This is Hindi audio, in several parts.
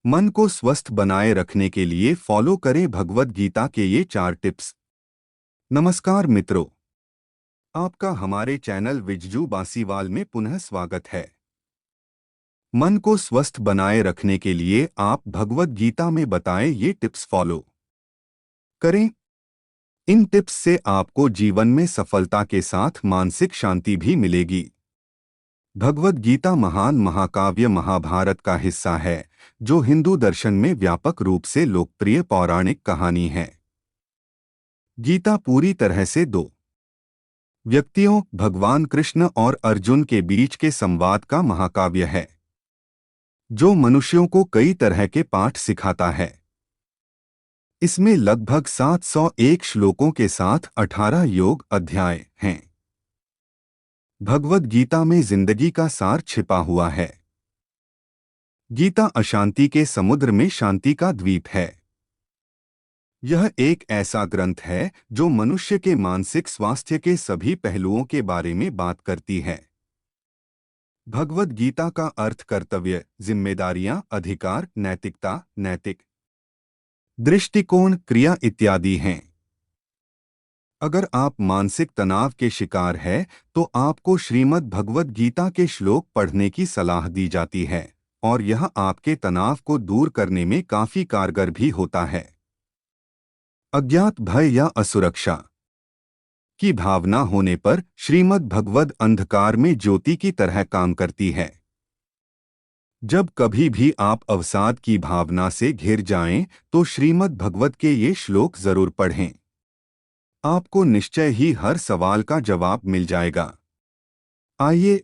मन को स्वस्थ बनाए रखने के लिए फॉलो करें भगवद गीता के ये 4 टिप्स। नमस्कार मित्रों, आपका हमारे चैनल विज्जू बासीवाल में पुनः स्वागत है। मन को स्वस्थ बनाए रखने के लिए आप भगवद गीता में बताए ये टिप्स फॉलो करें। इन टिप्स से आपको जीवन में सफलता के साथ मानसिक शांति भी मिलेगी। भगवद गीता महान महाकाव्य महाभारत का हिस्सा है, जो हिंदू दर्शन में व्यापक रूप से लोकप्रिय पौराणिक कहानी है। गीता पूरी तरह से दो व्यक्तियों, भगवान कृष्ण और अर्जुन के बीच के संवाद का महाकाव्य है, जो मनुष्यों को कई तरह के पाठ सिखाता है। इसमें लगभग 701 श्लोकों के साथ 18 योग अध्याय हैं। भगवद गीता में जिंदगी का सार छिपा हुआ है। गीता अशांति के समुद्र में शांति का द्वीप है। यह एक ऐसा ग्रंथ है जो मनुष्य के मानसिक स्वास्थ्य के सभी पहलुओं के बारे में बात करती है। भगवद गीता का अर्थ कर्तव्य, जिम्मेदारियां, अधिकार, नैतिकता, नैतिक दृष्टिकोण, क्रिया इत्यादि हैं। अगर आप मानसिक तनाव के शिकार हैं, तो आपको श्रीमद् भगवद गीता के श्लोक पढ़ने की सलाह दी जाती है, और यह आपके तनाव को दूर करने में काफी कारगर भी होता है। अज्ञात भय या असुरक्षा की भावना होने पर श्रीमद् भगवद अंधकार में ज्योति की तरह काम करती है। जब कभी भी आप अवसाद की भावना से घिर जाएं, तो श्रीमद् भगवद के ये श्लोक जरूर पढ़ें। आपको निश्चय ही हर सवाल का जवाब मिल जाएगा। आइए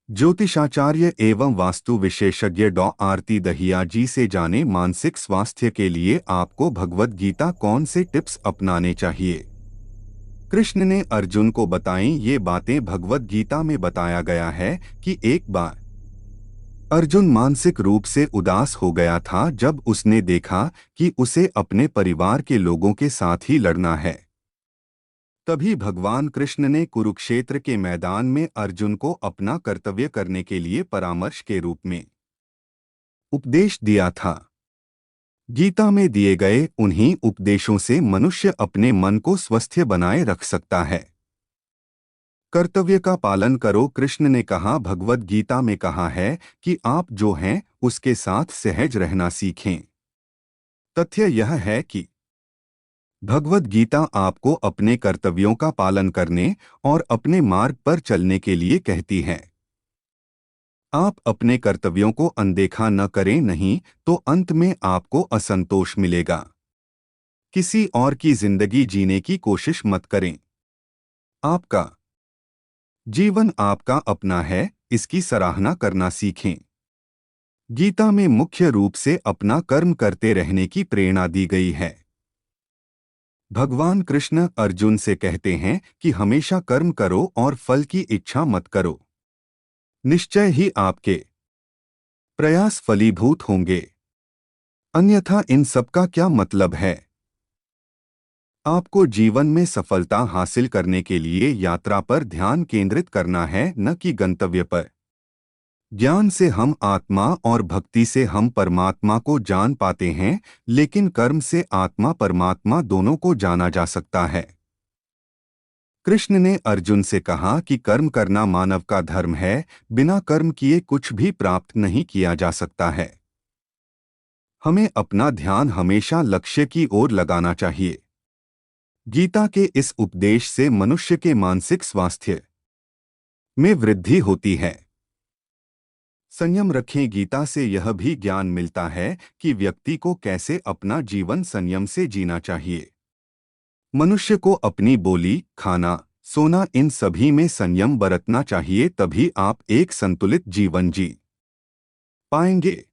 ज्योतिषाचार्य एवं वास्तु विशेषज्ञ डॉ आरती दहिया जी से जाने मानसिक स्वास्थ्य के लिए आपको भगवद गीता कौन से टिप्स अपनाने चाहिए। कृष्ण ने अर्जुन को बताई ये बातें। भगवद गीता में बताया गया है कि एक बार अर्जुन मानसिक रूप से उदास हो गया था जब उसने देखा कि उसे अपने परिवार के लोगों के साथ ही लड़ना है। तभी भगवान कृष्ण ने कुरुक्षेत्र के मैदान में अर्जुन को अपना कर्तव्य करने के लिए परामर्श के रूप में उपदेश दिया था। गीता में दिए गए उन्हीं उपदेशों से मनुष्य अपने मन को स्वस्थ बनाए रख सकता है। कर्तव्य का पालन करो, कृष्ण ने कहा। भगवद गीता में कहा है कि आप जो हैं उसके साथ सहज रहना सीखें। तथ्य यह है कि भगवद गीता आपको अपने कर्तव्यों का पालन करने और अपने मार्ग पर चलने के लिए कहती है। आप अपने कर्तव्यों को अनदेखा न करें, नहीं तो अंत में आपको असंतोष मिलेगा। किसी और की जिंदगी जीने की कोशिश मत करें। आपका जीवन आपका अपना है, इसकी सराहना करना सीखें। गीता में मुख्य रूप से अपना कर्म करते रहने की प्रेरणा दी गई है। भगवान कृष्ण अर्जुन से कहते हैं कि हमेशा कर्म करो और फल की इच्छा मत करो। निश्चय ही आपके प्रयास फलीभूत होंगे, अन्यथा इन सब का क्या मतलब है। आपको जीवन में सफलता हासिल करने के लिए यात्रा पर ध्यान केंद्रित करना है, न कि गंतव्य पर। ज्ञान से हम आत्मा और भक्ति से हम परमात्मा को जान पाते हैं, लेकिन कर्म से आत्मा परमात्मा दोनों को जाना जा सकता है। कृष्ण ने अर्जुन से कहा कि कर्म करना मानव का धर्म है, बिना कर्म किए कुछ भी प्राप्त नहीं किया जा सकता है। हमें अपना ध्यान हमेशा लक्ष्य की ओर लगाना चाहिए। गीता के इस उपदेश से मनुष्य के मानसिक स्वास्थ्य में वृद्धि होती है। संयम रखें। गीता से यह भी ज्ञान मिलता है कि व्यक्ति को कैसे अपना जीवन संयम से जीना चाहिए। मनुष्य को अपनी बोली, खाना, सोना, इन सभी में संयम बरतना चाहिए, तभी आप एक संतुलित जीवन जी पाएंगे।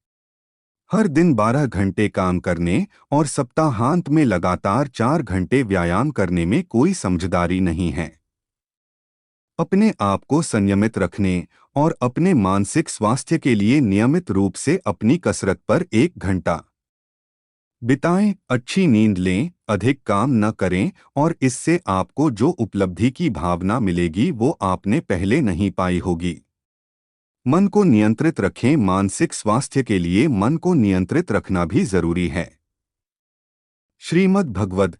हर दिन 12 घंटे काम करने और सप्ताहांत में लगातार 4 घंटे व्यायाम करने में कोई समझदारी नहीं है। अपने आप को संयमित रखने और अपने मानसिक स्वास्थ्य के लिए नियमित रूप से अपनी कसरत पर 1 घंटा बिताएं। अच्छी नींद लें, अधिक काम न करें, और इससे आपको जो उपलब्धि की भावना मिलेगी वो आपने पहले नहीं पाई होगी। मन को नियंत्रित रखें। मानसिक स्वास्थ्य के लिए मन को नियंत्रित रखना भी जरूरी है। श्रीमद् भगवद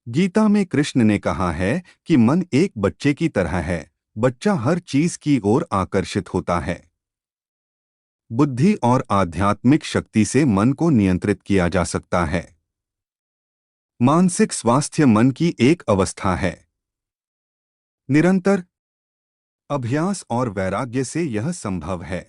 गीता में कृष्ण ने कहा है कि मन एक बच्चे की तरह है। बच्चा हर चीज की ओर आकर्षित होता है। बुद्धि और आध्यात्मिक शक्ति से मन को नियंत्रित किया जा सकता है। मानसिक स्वास्थ्य मन की एक अवस्था है। निरंतर अभ्यास और वैराग्य से यह संभव है।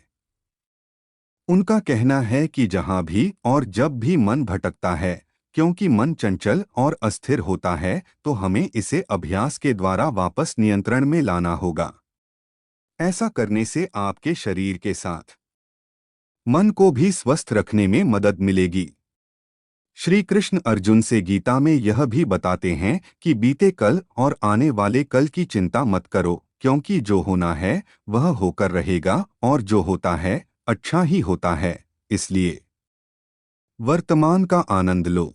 उनका कहना है कि जहां भी और जब भी मन भटकता है, क्योंकि मन चंचल और अस्थिर होता है, तो हमें इसे अभ्यास के द्वारा वापस नियंत्रण में लाना होगा। ऐसा करने से आपके शरीर के साथ मन को भी स्वस्थ रखने में मदद मिलेगी। श्री कृष्ण अर्जुन से गीता में यह भी बताते हैं कि बीते कल और आने वाले कल की चिंता मत करो, क्योंकि जो होना है वह होकर रहेगा और जो होता है अच्छा ही होता है। इसलिए वर्तमान का आनंद लो।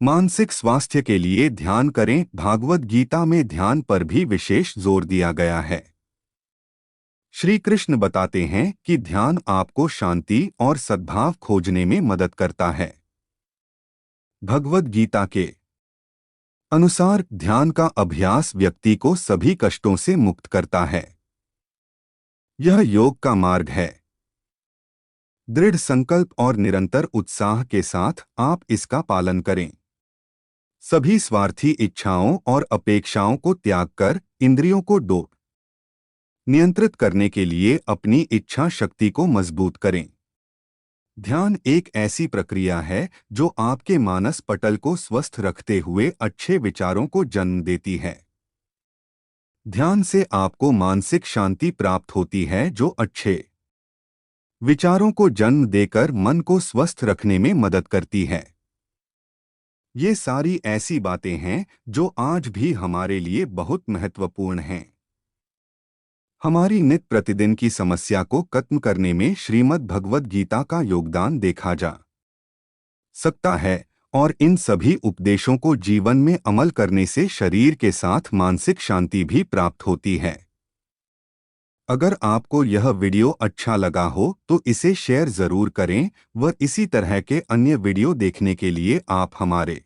मानसिक स्वास्थ्य के लिए ध्यान करें। भागवत गीता में ध्यान पर भी विशेष जोर दिया गया है। श्री कृष्ण बताते हैं कि ध्यान आपको शांति और सद्भाव खोजने में मदद करता है। भगवद गीता के अनुसार ध्यान का अभ्यास व्यक्ति को सभी कष्टों से मुक्त करता है। यह योग का मार्ग है। दृढ़ संकल्प और निरंतर उत्साह के साथ आप इसका पालन करें। सभी स्वार्थी इच्छाओं और अपेक्षाओं को त्याग कर इंद्रियों को नियंत्रित करने के लिए अपनी इच्छा शक्ति को मजबूत करें। ध्यान एक ऐसी प्रक्रिया है जो आपके मानस पटल को स्वस्थ रखते हुए अच्छे विचारों को जन्म देती है। ध्यान से आपको मानसिक शांति प्राप्त होती है जो अच्छे विचारों को जन्म देकर मन को स्वस्थ रखने में मदद करती है। ये सारी ऐसी बातें हैं जो आज भी हमारे लिए बहुत महत्वपूर्ण हैं। हमारी नित्य प्रतिदिन की समस्या को खत्म करने में श्रीमद् भगवद गीता का योगदान देखा जा सकता है, और इन सभी उपदेशों को जीवन में अमल करने से शरीर के साथ मानसिक शांति भी प्राप्त होती है। अगर आपको यह वीडियो अच्छा लगा हो तो इसे शेयर जरूर करें व इसी तरह के अन्य वीडियो देखने के लिए आप हमारे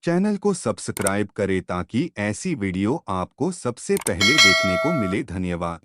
चैनल को सब्सक्राइब करें ताकि ऐसी वीडियो आपको सबसे पहले देखने को मिले। धन्यवाद।